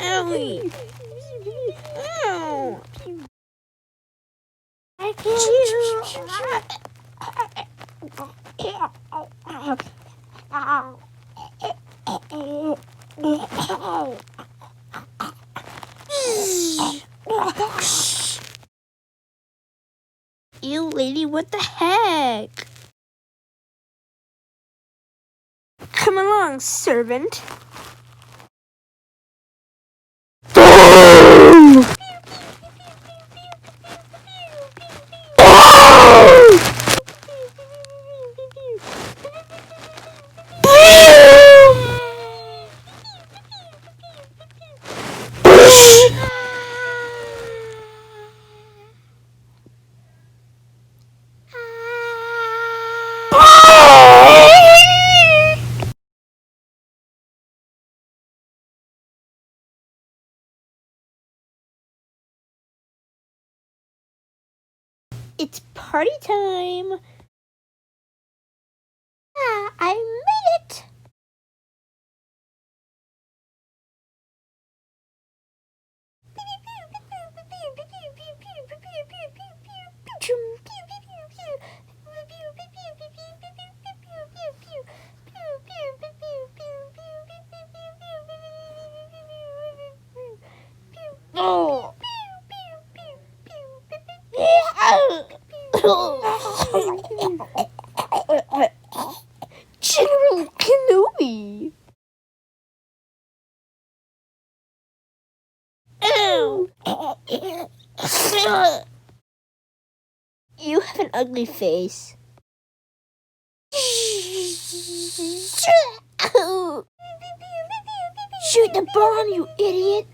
Owie. Ow. I You lady, what the heck? Come along, servant. It's party time! Ah, I made it! Oh! General Kenobi! Ew! You have an ugly face. Shoot the bomb, you idiot!